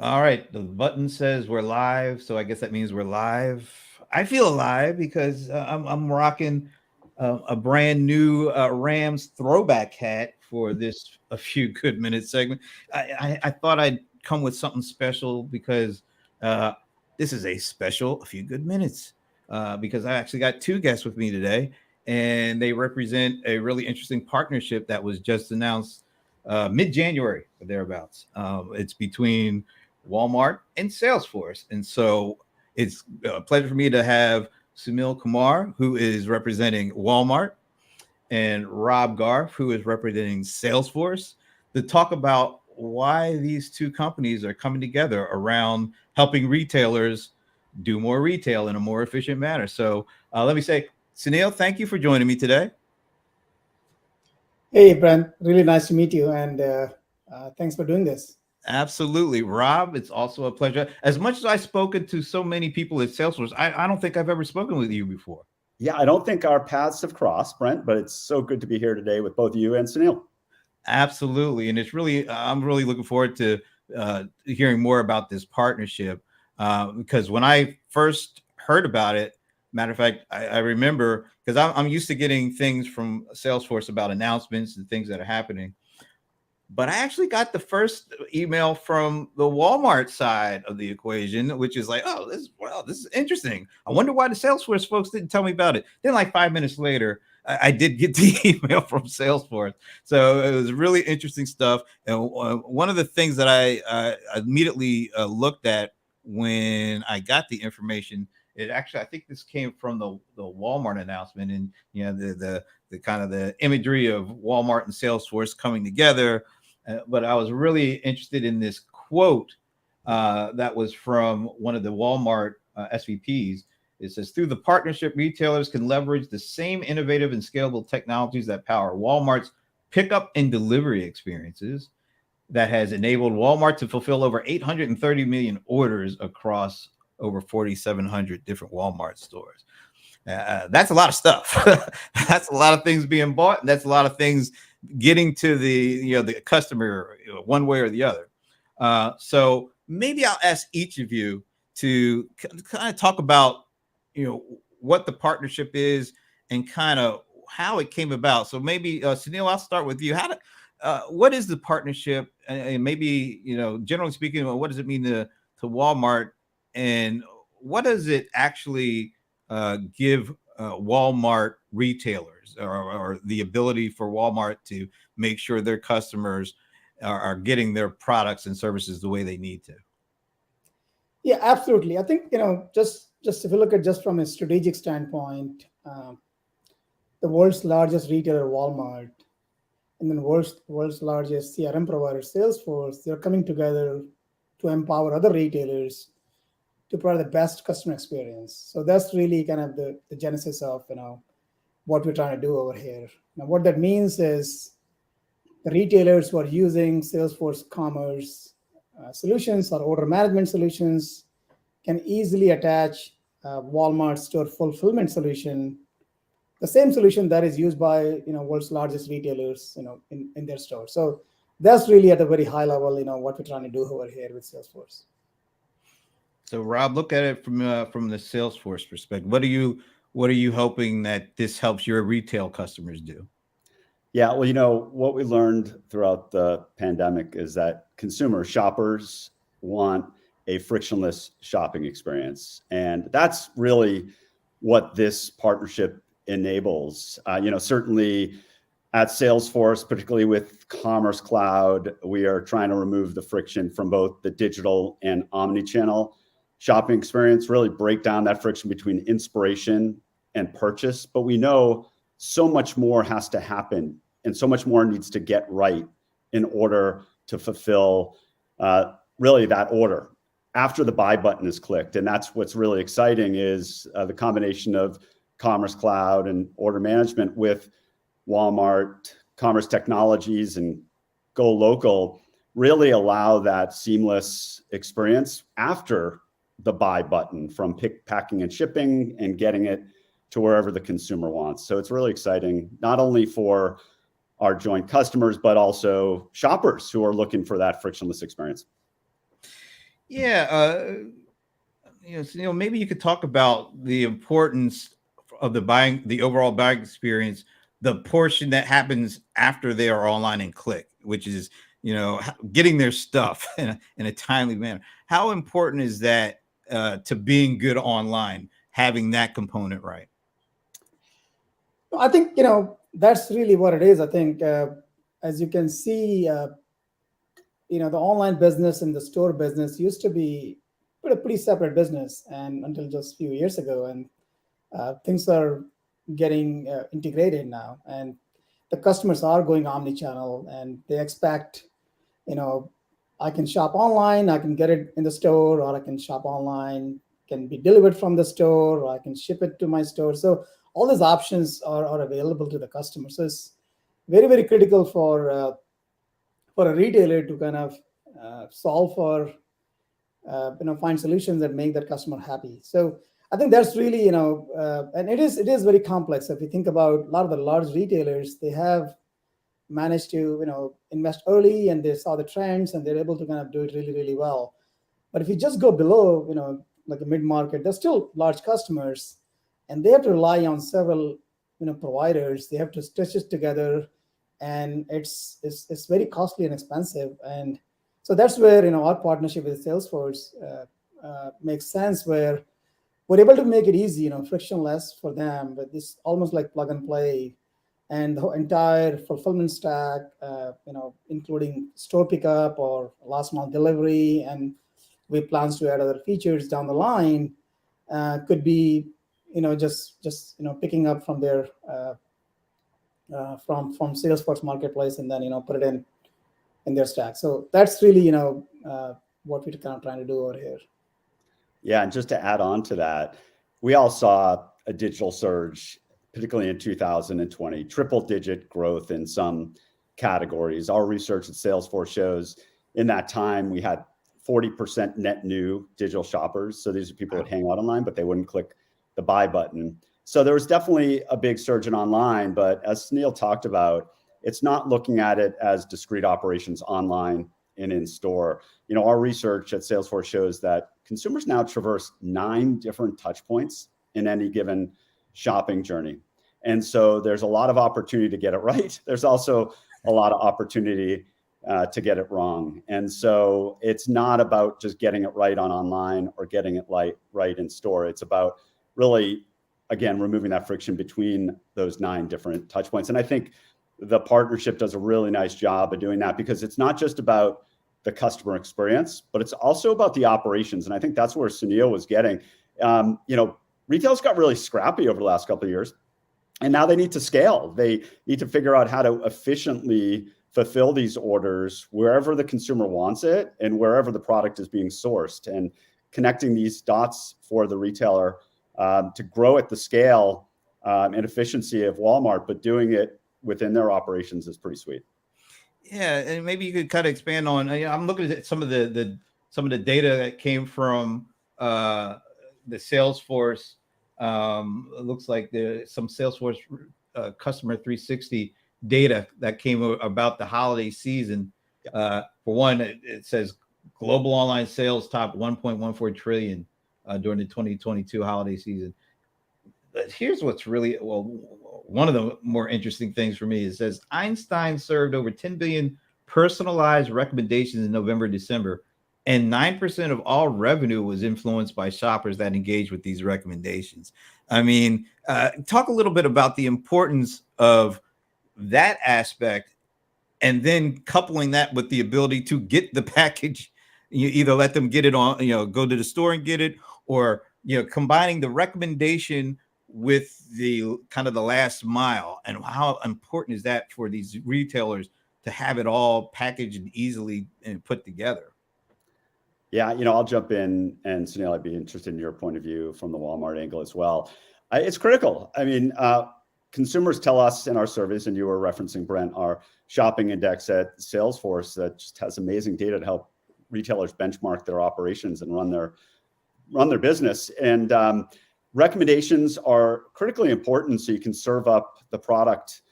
All right, the button says we're live, so I guess that means we're live. I feel alive because I'm rocking a brand new Rams throwback hat for this a few good minutes segment. I thought I'd come with something special because uh, this is a special a few good minutes because I actually got two guests with me today, and they represent a really interesting partnership that was just announced mid-January or thereabouts. It's between Walmart and Salesforce. And so it's a pleasure for me to have Sunil Kumar, who is representing Walmart, and Rob Garf, who is representing Salesforce, to talk about why these two companies are coming together around helping retailers do more retail in a more efficient manner. So let me say, Sunil, thank you for joining me today. Hey, Brent, really nice to meet you, and thanks for doing this. Absolutely. Rob, it's also a pleasure. As much as I've spoken to so many people at Salesforce, I don't think I've ever spoken with you before. Yeah, I don't think our paths have crossed, Brent, but it's so good to be here today with both you and Sunil. Absolutely. And it's really, I'm really looking forward to hearing more about this partnership because when I first heard about it, matter of fact, I remember because I'm used to getting things from Salesforce about announcements and things that are happening. But I actually got the first email from the Walmart side of the equation, which is like, oh, this is interesting. I wonder why the Salesforce folks didn't tell me about it. Then, like 5 minutes later, I did get the email from Salesforce, so it was really interesting stuff. And one of the things that I immediately looked at when I got the information, it actually I think this came from the Walmart announcement, and the kind of the imagery of Walmart and Salesforce coming together, but I was really interested in this quote that was from one of the Walmart SVPs. It says, through the partnership, retailers can leverage the same innovative and scalable technologies that power Walmart's pickup and delivery experiences that has enabled Walmart to fulfill over 830 million orders across over 4,700 different Walmart stores. That's a lot of stuff. That's a lot of things being bought. And that's a lot of things getting to the customer one way or the other. So maybe I'll ask each of you to kind of talk about what the partnership is and kind of how it came about. So maybe Sunil, I'll start with you. What is the partnership, and maybe generally speaking, what does it mean to Walmart, and what does it actually give Walmart retailers, or the ability for Walmart to make sure their customers are getting their products and services the way they need to? Yeah, absolutely. I think just if you look at just from a strategic standpoint, the world's largest retailer, Walmart, and then world's largest CRM provider, Salesforce, they're coming together to empower other retailers to provide the best customer experience. So that's really kind of the genesis of what we're trying to do over here. Now, what that means is the retailers who are using Salesforce commerce solutions or order management solutions can easily attach Walmart store fulfillment solution, the same solution that is used by world's largest retailers in their store. So that's really at a very high level what we're trying to do over here with Salesforce. So Rob, look at it from the Salesforce perspective. What are you hoping that this helps your retail customers do? Yeah, well, what we learned throughout the pandemic is that consumer shoppers want a frictionless shopping experience. And that's really what this partnership enables. Certainly at Salesforce, particularly with Commerce Cloud, we are trying to remove the friction from both the digital and omni-channel shopping experience, really break down that friction between inspiration and purchase. But we know so much more has to happen and so much more needs to get right in order to fulfill really that order after the buy button is clicked. And that's what's really exciting is the combination of Commerce Cloud and order management with Walmart Commerce Technologies and GoLocal really allow that seamless experience after the buy button, from packing and shipping and getting it to wherever the consumer wants. So it's really exciting, not only for our joint customers, but also shoppers who are looking for that frictionless experience. Yeah, maybe you could talk about the importance of the overall buying experience, the portion that happens after they are online and click, which is, getting their stuff in a timely manner. How important is that to being good online, having that component right? I think that's really what it is. I think as you can see, the online business and the store business used to be pretty separate business, and until just a few years ago, and things are getting integrated now, and the customers are going omni-channel, and they expect, you know, I can shop online, I can get it in the store, or I can shop online, can be delivered from the store, or I can ship it to my store. So all these options are available to the customer. So it's very, very critical for a retailer to kind of solve for find solutions that make that customer happy. So I think that's really and it is very complex. If you think about a lot of the large retailers, they have managed to invest early, and they saw the trends, and they're able to kind of do it really, really well. But if you just go below, like a mid market, they're still large customers, and they have to rely on several providers. They have to stitch it together, and it's very costly and expensive. And so that's where our partnership with Salesforce makes sense, where we're able to make it easy, frictionless for them, but this almost like plug and play, and the entire fulfillment stack, including store pickup or last mile delivery, and we plans to add other features down the line. Could be, just picking up from their from Salesforce Marketplace, and then put it in their stack. So that's really what we're kind of trying to do over here. Yeah, and just to add on to that, we all saw a digital surge, particularly in 2020, triple-digit growth in some categories. Our research at Salesforce shows in that time we had 40% net new digital shoppers. So these are people that hang out online, but they wouldn't click the buy button. So there was definitely a big surge in online, but as Sunil talked about, it's not looking at it as discrete operations online and in store. Our research at Salesforce shows that consumers now traverse 9 different touch points in any given shopping journey. And so there's a lot of opportunity to get it right. There's also a lot of opportunity to get it wrong. And so it's not about just getting it right on online or getting it right in store. It's about really, again, removing that friction between those 9 different touch points. And I think the partnership does a really nice job of doing that, because it's not just about the customer experience, but it's also about the operations. And I think that's where Sunil was getting. Retail's got really scrappy over the last couple of years, and now they need to scale. They need to figure out how to efficiently fulfill these orders wherever the consumer wants it and wherever the product is being sourced, and connecting these dots for the retailer to grow at the scale and efficiency of Walmart, but doing it within their operations is pretty sweet. Yeah, and maybe you could kind of expand on. I'm looking at some of the data that came from the Salesforce. It looks like there's some Salesforce customer 360 data that came about the holiday season. For one, it says global online sales topped 1.14 trillion during the 2022 holiday season. But here's what's really one of the more interesting things for me. It says Einstein served over 10 billion personalized recommendations in November, December, and 9% of all revenue was influenced by shoppers that engaged with these recommendations. I mean, talk a little bit about the importance of that aspect, and then coupling that with the ability to get the package. You either let them get it on, go to the store and get it, or combining the recommendation with the kind of the last mile. And how important is that for these retailers to have it all packaged and easily and put together? Yeah, I'll jump in, and Sunil, I'd be interested in your point of view from the Walmart angle as well. It's critical. I mean, consumers tell us in our surveys, and you were referencing, Brent, our shopping index at Salesforce that just has amazing data to help retailers benchmark their operations and run their business. And recommendations are critically important, so you can serve up the product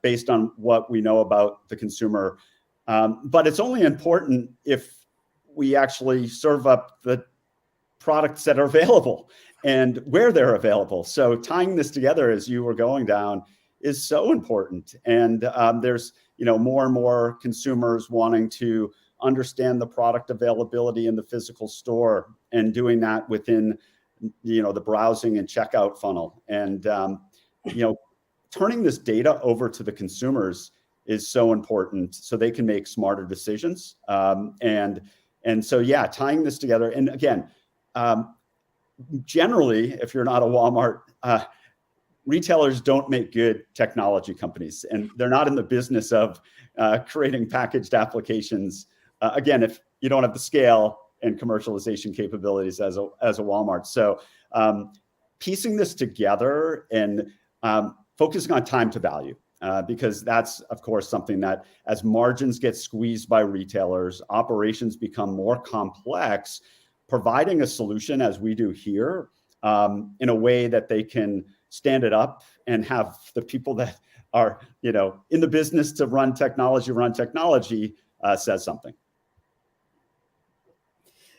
based on what we know about the consumer. But it's only important if we actually serve up the products that are available and where they're available. So tying this together as you were going down is so important. And there's more and more consumers wanting to understand the product availability in the physical store and doing that within the browsing and checkout funnel. And turning this data over to the consumers is so important so they can make smarter decisions. And so, yeah, tying this together. And again, generally, if you're not a Walmart, retailers don't make good technology companies, and they're not in the business of creating packaged applications. Again, if you don't have the scale and commercialization capabilities as a Walmart. So piecing this together and focusing on time to value, because that's, of course, something that as margins get squeezed by retailers, operations become more complex, providing a solution as we do here in a way that they can stand it up and have the people that are in the business to run technology says something.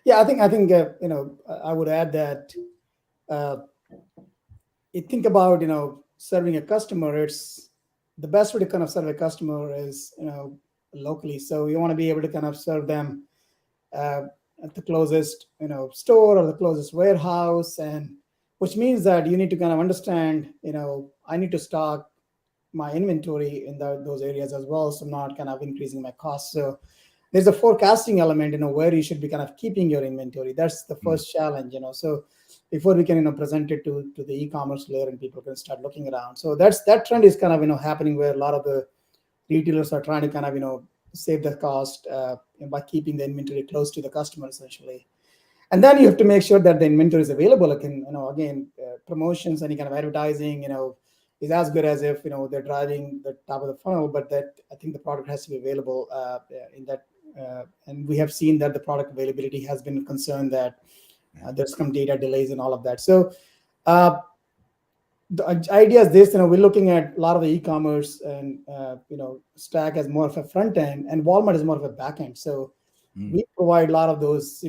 Yeah, I think I would add that you think about serving a customer. It's the best way to kind of serve a customer is locally. So you want to be able to kind of serve them at the closest store or the closest warehouse, and which means that you need to kind of understand I need to stock my inventory in those areas as well, so I'm not kind of increasing my costs. So there's a forecasting element, where you should be kind of keeping your inventory. That's the first challenge, So before we can, present it to the e-commerce layer and people can start looking around. So that trend is kind of, happening where a lot of the retailers are trying to kind of, save the cost by keeping the inventory close to the customer essentially. And then you have to make sure that the inventory is available. Again, promotions, any kind of advertising, is as good as if, they're driving the top of the funnel, but that I think the product has to be available in that. And we have seen that the product availability has been concerned that there's some data delays and all of that. So the idea is this, we're looking at a lot of the e-commerce and, Stack as more of a front end and Walmart is more of a back end. So we provide a lot of those,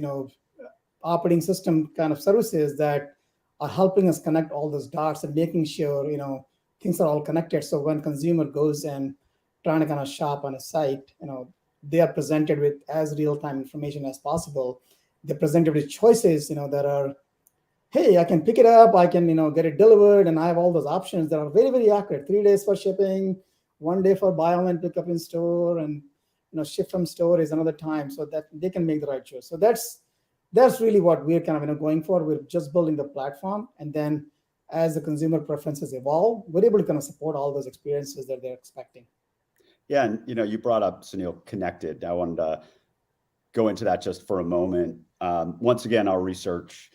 operating system kind of services that are helping us connect all those dots and making sure, things are all connected. So when consumer goes and trying to kind of shop on a site, they are presented with as real-time information as possible. They're presented with choices, that are, hey, I can pick it up, I can, get it delivered, and I have all those options that are very, very accurate. 3 days for shipping, 1 day for buy online, pick up in store, and ship from store is another time, so that they can make the right choice. So that's really what we're kind of going for. We're just building the platform, and then as the consumer preferences evolve, we're able to kind of support all those experiences that they're expecting. Yeah, and you brought up, Sunil, connected. I wanted to go into that just for a moment. Once again, our research,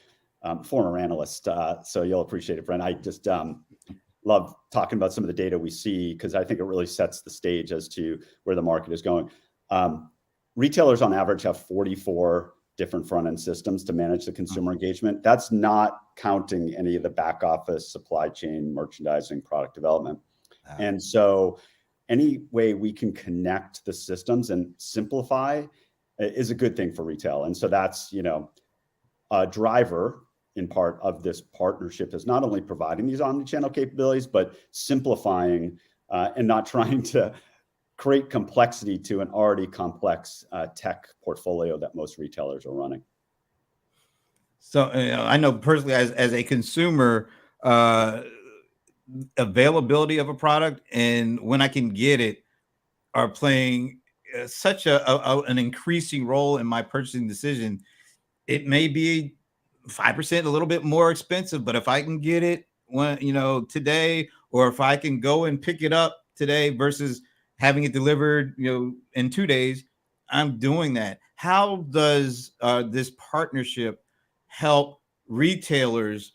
former analyst, so you'll appreciate it, Brent. I just love talking about some of the data we see because I think it really sets the stage as to where the market is going. Retailers on average have 44 different front-end systems to manage the consumer engagement. That's not counting any of the back office, supply chain, merchandising, product development. And so any way we can connect the systems and simplify is a good thing for retail. And so that's, a driver in part of this partnership is not only providing these omnichannel capabilities, but simplifying and not trying to create complexity to an already complex tech portfolio that most retailers are running. So I know personally as a consumer, availability of a product and when I can get it are playing such an increasing role in my purchasing decision. It may be 5%, a little bit more expensive, but if I can get it today, or if I can go and pick it up today versus having it delivered, in 2 days, I'm doing that. How does this partnership help retailers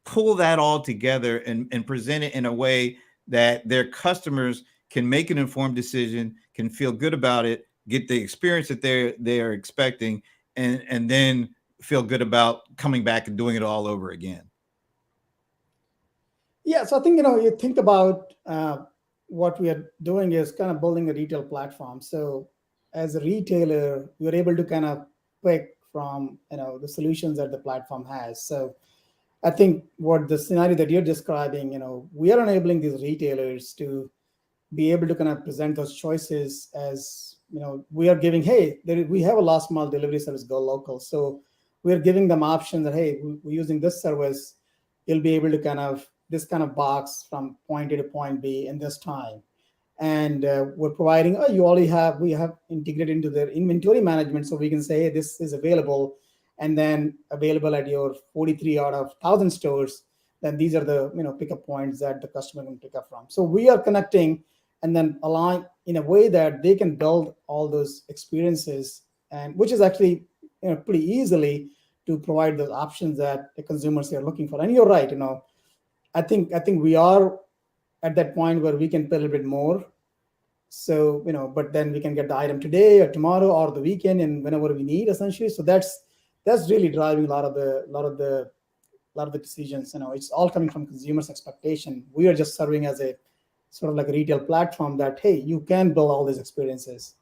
pull that all together and present it in a way that their customers can make an informed decision, can feel good about it, get the experience that they're expecting, and then feel good about coming back and doing it all over again? Yeah, so I think you think about what we are doing is kind of building a retail platform. So as a retailer, you're able to kind of quick from the solutions that the platform has. So I think what the scenario that you're describing, we are enabling these retailers to be able to kind of present those choices as, we are giving, hey, we have a last mile delivery service, GoLocal. So we're giving them options that, hey, we're using this service, you'll be able to this kind of box from point A to point B in this time. And we're providing, we have integrated into their inventory management, so we can say, hey, this is available, and then available at your 43 out of 1,000 stores. Then these are the pickup points that the customer can pick up from. So we are connecting and then align in a way that they can build all those experiences, and which is actually pretty easily to provide those options that the consumers are looking for. And you're right, I think we are at that point where we can pay a little bit more. So, but then we can get the item today or tomorrow or the weekend and whenever we need, essentially. So that's really driving a lot of the decisions. It's all coming from consumers' expectation. We are just serving as a sort of like a retail platform that, hey, you can build all these experiences.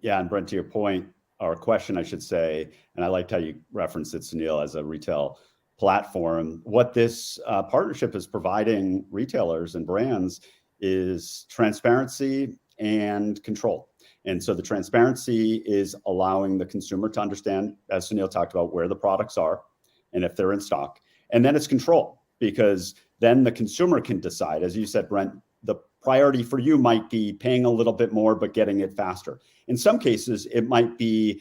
Yeah, and Brent, to your point, or question, I should say, and I liked how you referenced it, Sunil, as a retail platform. What this partnership is providing retailers and brands is transparency and control. And so the transparency is allowing the consumer to understand, as Sunil talked about, where the products are and if they're in stock. And then it's control, because then the consumer can decide, as you said, Brent, the priority for you might be paying a little bit more, but getting it faster. In some cases, it might be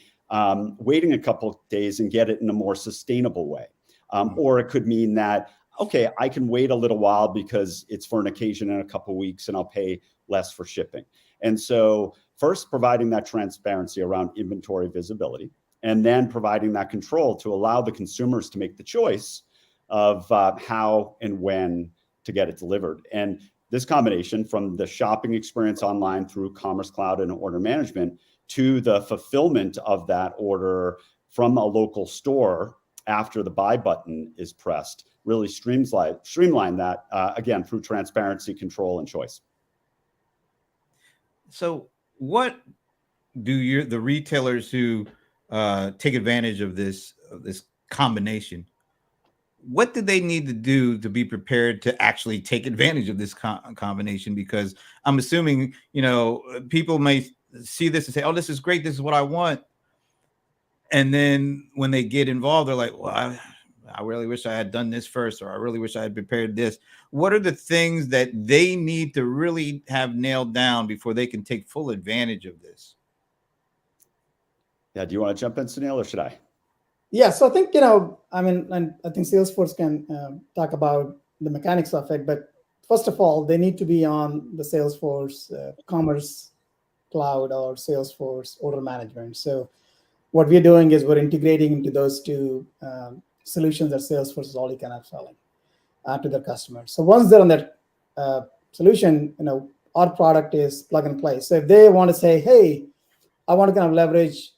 waiting a couple of days and get it in a more sustainable way. Or it could mean that, okay, I can wait a little while because it's for an occasion in a couple of weeks and I'll pay less for shipping. And so first, providing that transparency around inventory visibility, and then providing that control to allow the consumers to make the choice of how and when to get it delivered. And this combination, from the shopping experience online through Commerce Cloud and order management to the fulfillment of that order from a local store after the buy button is pressed, really streamline that, again, through transparency, control, and choice. So what do the retailers who take advantage of this combination, what do they need to do to be prepared to actually take advantage of this combination? Because I'm assuming, people may see this and say, oh, this is great, this is what I want. And then when they get involved, they're like, well, I really wish I had done this first, or I really wish I had prepared this. What are the things that they need to really have nailed down before they can take full advantage of this? Yeah, do you want to jump in, Sunil, or should I? Yeah, so I think, and I think Salesforce can talk about the mechanics of it. But first of all, they need to be on the Salesforce Commerce Cloud or Salesforce Order Management. So what we're doing is we're integrating into those two solutions that Salesforce is already kind of selling to their customers. So once they're on that solution, our product is plug and play. So if they want to say, hey, I want to kind of leverage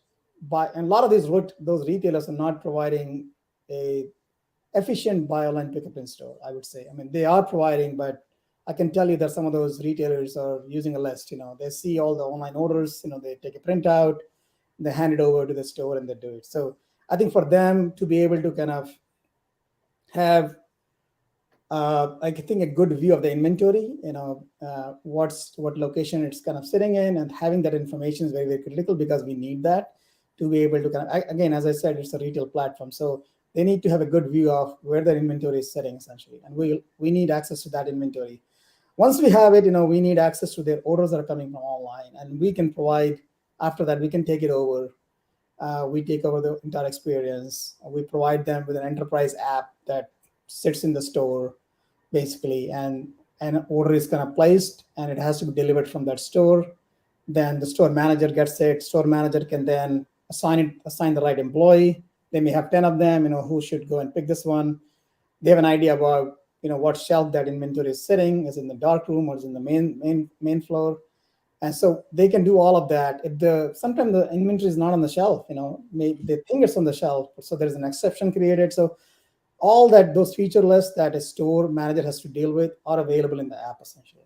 and a lot of those retailers are not providing a efficient buy online pickup in store, I would say. I mean, they are providing, but I can tell you that some of those retailers are using a list. They see all the online orders, they take a printout, they hand it over to the store and they do it. So I think for them to be able to kind of have, I think, a good view of the inventory, what location it's kind of sitting in, and having that information is very, very critical, because we need that to be able to kind of, again, as I said, it's a retail platform. So they need to have a good view of where their inventory is sitting, essentially. And we need access to that inventory. Once we have it, we need access to their orders that are coming from online, and we can provide, after that, we can take it over. We take over the entire experience. We provide them with an enterprise app that sits in the store, basically, and an order is kind of placed and it has to be delivered from that store. Then the store manager gets it. Store manager can then assign the right employee. They may have 10 of them, who should go and pick this one. They have an idea about, what shelf that inventory is sitting. Is it in the dark room or is it in the main floor? And so they can do all of that. If sometimes the inventory is not on the shelf, maybe they think it's on the shelf, so there's an exception created. So all those feature lists that a store manager has to deal with are available in the app, essentially.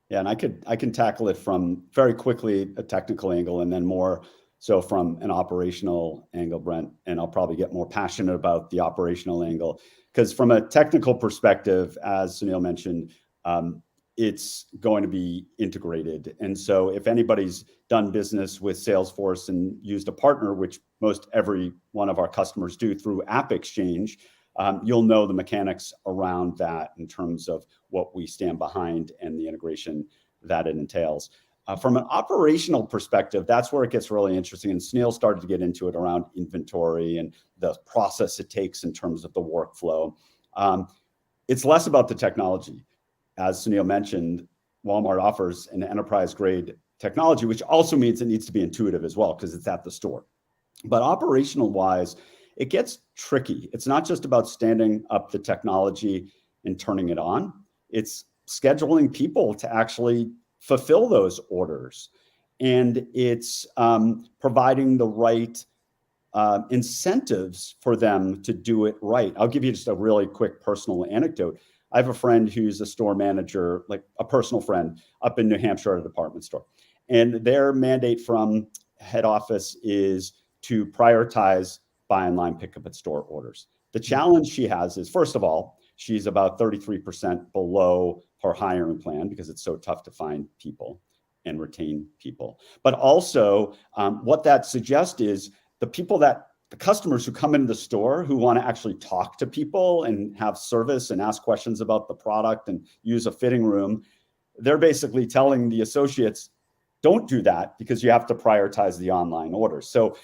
Yeah, and I can tackle it from very quickly a technical angle, and then more So from an operational angle, Brent, and I'll probably get more passionate about the operational angle, because from a technical perspective, as Sunil mentioned, it's going to be integrated. And so if anybody's done business with Salesforce and used a partner, which most every one of our customers do through App Exchange, you'll know the mechanics around that in terms of what we stand behind and the integration that it entails. From an operational perspective, that's where it gets really interesting. And Sunil started to get into it around inventory and the process it takes in terms of the workflow. It's less about the technology. As Sunil mentioned, Walmart offers an enterprise-grade technology, which also means it needs to be intuitive as well, because it's at the store. But operational-wise, it gets tricky. It's not just about standing up the technology and turning it on. It's scheduling people to actually fulfill those orders. And it's providing the right incentives for them to do it right. I'll give you just a really quick personal anecdote. I have a friend who's a store manager, like a personal friend, up in New Hampshire at a department store. And their mandate from head office is to prioritize buy online, pick up at store orders. The challenge she has is, first of all, she's about 33% below her hiring plan because it's so tough to find people and retain people. But also what that suggests is the customers who come into the store who want to actually talk to people and have service and ask questions about the product and use a fitting room, they're basically telling the associates, don't do that because you have to prioritize the online orders. So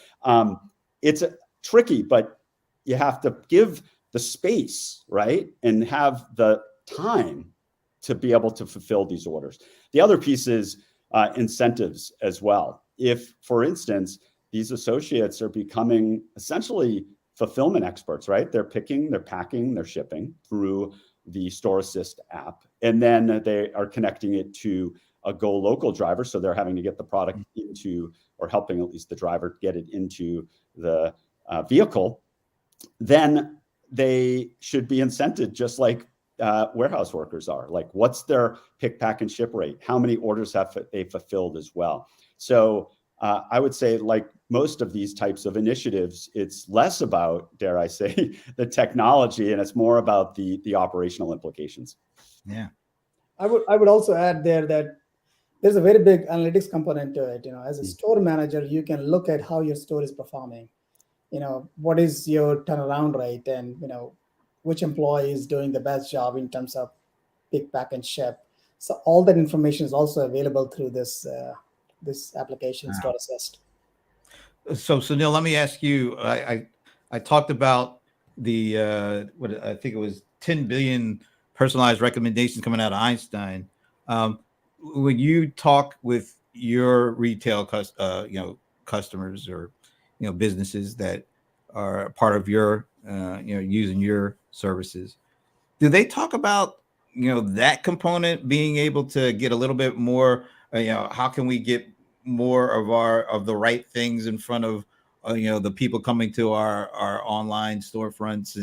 it's tricky, but you have to give the space, right? And have the time to be able to fulfill these orders. The other piece is incentives as well. If, for instance, these associates are becoming essentially fulfillment experts, right? They're picking, they're packing, they're shipping through the Store Assist app. And then they are connecting it to a GoLocal driver. So they're having to get the product into, or helping at least the driver get it into the vehicle. Then they should be incented just like warehouse workers are. Like, what's their pick, pack, and ship rate? How many orders have they fulfilled as well? So I would say, like most of these types of initiatives, it's less about, dare I say, the technology, and it's more about the operational implications. Yeah. I would also add there that there's a very big analytics component to it. As a store manager, you can look at how your store is performing. What is your turnaround rate, and which employee is doing the best job in terms of pick, pack, and ship. So all that information is also available through this application, Store Assist. So Sunil, let me ask you. I talked about the what I think it was 10 billion personalized recommendations coming out of Einstein. When you talk with your retail customers or businesses that are part of your using your services, do they talk about that component, being able to get a little bit more, how can we get more of the right things in front of the people coming to our online storefronts,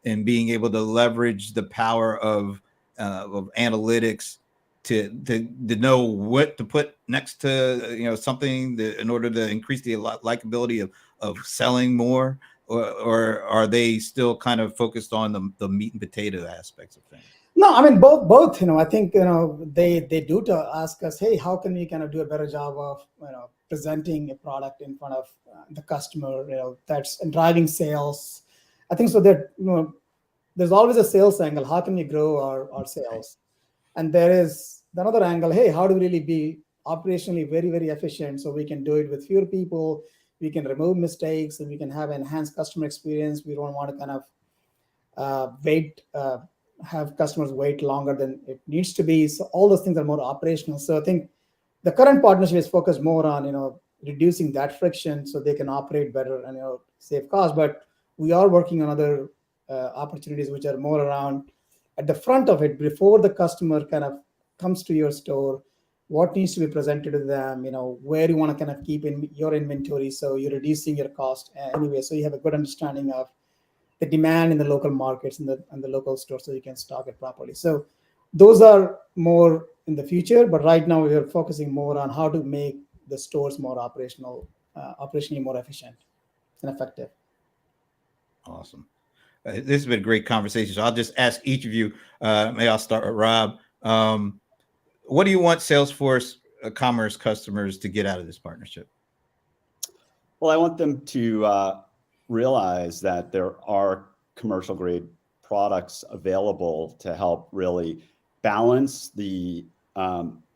and being able to leverage the power of analytics to know what to put next to something in order to increase the likability of selling more, or are they still kind of focused on the meat and potato aspects of things? No, I mean both. I think they do to ask us, hey, how can we kind of do a better job of presenting a product in front of the customer, that's driving sales. I think so that there's always a sales angle. How can we grow our sales? And there is another angle. Hey, how do we really be operationally very, very efficient so we can do it with fewer people? We can remove mistakes, and we can have enhanced customer experience. We don't want to kind of have customers wait longer than it needs to be. So all those things are more operational. So I think the current partnership is focused more on reducing that friction so they can operate better and save costs. But we are working on other opportunities which are more around at the front of it, before the customer kind of comes to your store. What needs to be presented to them? Where you want to kind of keep in your inventory, so you're reducing your cost anyway. So you have a good understanding of the demand in the local markets and the local stores, so you can stock it properly. So those are more in the future, but right now we are focusing more on how to make the stores more operational operationally more efficient and effective. Awesome. This has been a great conversation. So I'll just ask each of you. Maybe I'll start with Rob. What do you want Salesforce commerce customers to get out of this partnership? Well, I want them to realize that there are commercial grade products available to help really balance the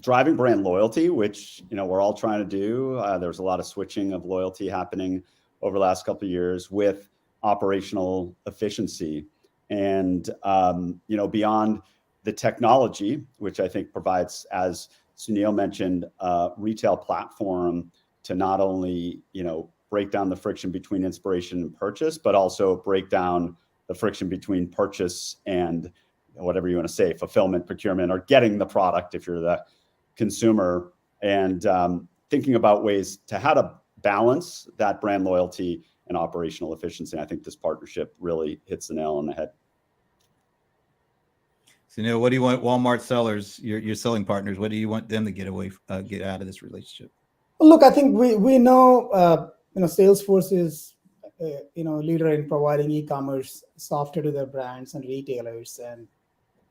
driving brand loyalty, which we're all trying to do. There's a lot of switching of loyalty happening over the last couple of years with operational efficiency, and beyond the technology, which I think provides, as Sunil mentioned, a retail platform to not only break down the friction between inspiration and purchase, but also break down the friction between purchase and whatever you want to say, fulfillment, procurement, or getting the product if you're the consumer, and thinking about ways to how to balance that brand loyalty and operational efficiency. I think this partnership really hits the nail on the head. Sunil, what do you want Walmart sellers, your selling partners, what do you want them to get out of this relationship? Well, look, I think we know Salesforce is leader in providing e-commerce software to their brands and retailers,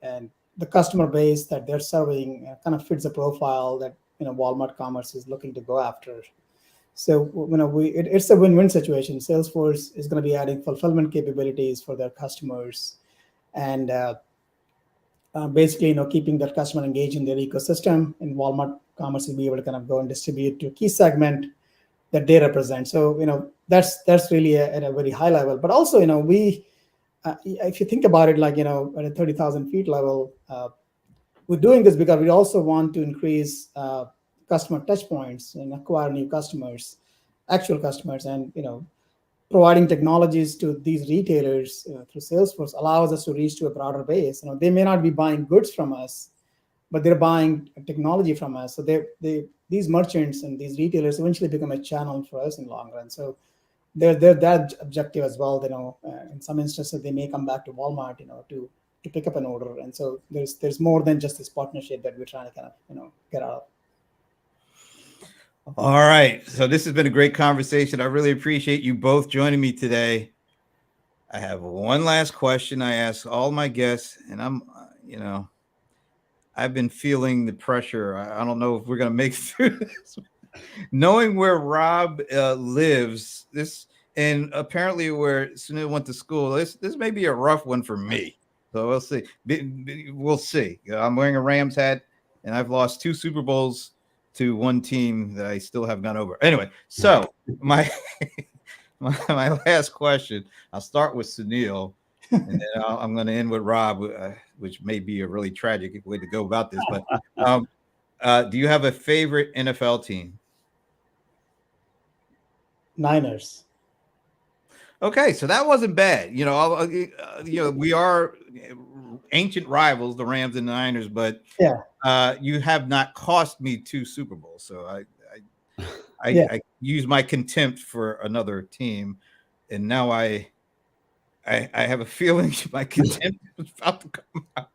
and the customer base that they're serving kind of fits the profile that Walmart Commerce is looking to go after. So it's a win-win situation. Salesforce is going to be adding fulfillment capabilities for their customers, and basically keeping that customer engaged in their ecosystem. And Walmart Commerce will be able to kind of go and distribute to a key segment that they represent. So that's really at a very high level. But also we if you think about it, like at a 30,000 feet level, we're doing this because we also want to increase customer touch points and acquire new customers, actual customers, and providing technologies to these retailers through Salesforce allows us to reach to a broader base. They may not be buying goods from us, but they're buying technology from us. So these merchants and these retailers eventually become a channel for us in the long run. So they're that objective as well. In some instances, they may come back to Walmart, to pick up an order. And so there's more than just this partnership that we're trying to kind of get out of. All right. So this has been a great conversation. I really appreciate you both joining me today. I have one last question I ask all my guests, and I've been feeling the pressure. I don't know if we're going to make it through this. Knowing where Rob lives, and apparently where Sunil went to school, this may be a rough one for me. So we'll see. We'll see. I'm wearing a Rams hat, and I've lost 2 Super Bowls to one team that I still have gone over. Anyway, so my last question, I'll start with Sunil, and then I'm going to end with Rob, which may be a really tragic way to go about this. But do you have a favorite NFL team? Niners. Okay, so that wasn't bad. We are ancient rivals, the Rams and the Niners, but you have not cost me 2 Super Bowls, so I use my contempt for another team, and now I have a feeling my contempt is about to come out.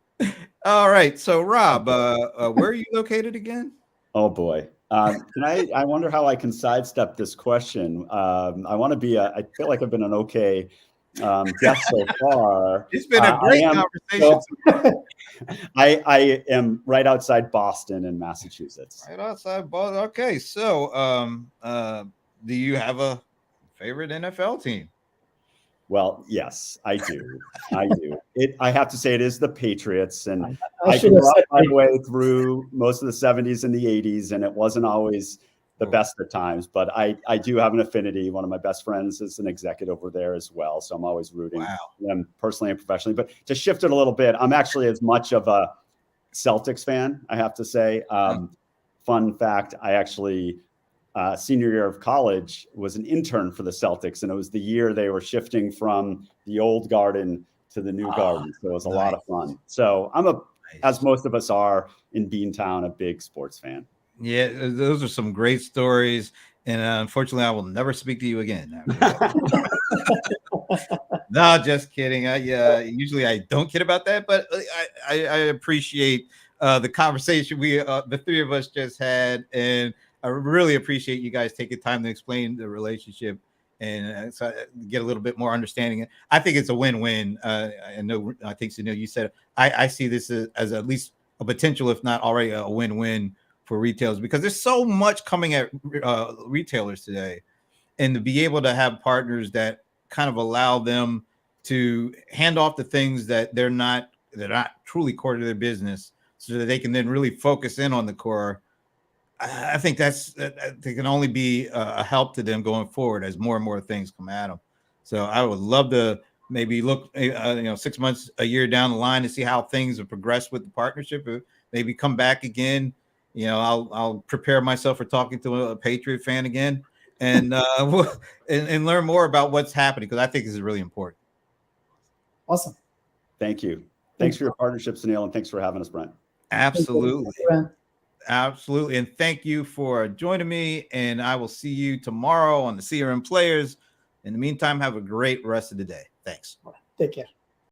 All right, so Rob, where are you located again? Oh boy. I wonder how I can sidestep this question. I want to be I feel like I've been an okay guest so far. It's been a great conversation. So, I am right outside Boston in Massachusetts. Right outside Boston. Okay, so do you have a favorite NFL team? Well, yes, I do. I have to say it is the Patriots, and I grew up my way through most of the 70s and the 80s, and it wasn't always the best at times, but I do have an affinity. One of my best friends is an executive over there as well, so I'm always rooting for them personally and professionally. But to shift it a little bit, I'm actually as much of a Celtics fan, I have to say. Fun fact, I actually senior year of college was an intern for the Celtics, and it was the year they were shifting from the old Garden to the new Garden. So it was a lot of fun. So I'm as most of us are in Beantown, a big sports fan. Yeah, those are some great stories. And unfortunately, I will never speak to you again. No, just kidding. Usually I don't kid about that, but I appreciate the conversation the 3 of us just had. And I I really appreciate you guys taking time to explain the relationship and so get a little bit more understanding. I think it's a win-win. I know, I think, Sunil, you said, I see this as at least a potential, if not already a win-win for retailers, because there's so much coming at retailers today, and to be able to have partners that kind of allow them to hand off the things that they're not truly core to their business, so that they can then really focus in on the core. I think that can only be a help to them going forward as more and more things come at them. So I would love to maybe look, 6 months, a year down the line to see how things have progressed with the partnership. Maybe come back again. I'll prepare myself for talking to a Patriot fan again, and and learn more about what's happening, because I think this is really important. Awesome. Thank you. Thanks for your partnership, Sunil, and thanks for having us, Brent. Absolutely. Absolutely. And thank you for joining me. And I will see you tomorrow on the CRM Players. In the meantime, have a great rest of the day. Thanks. Take care.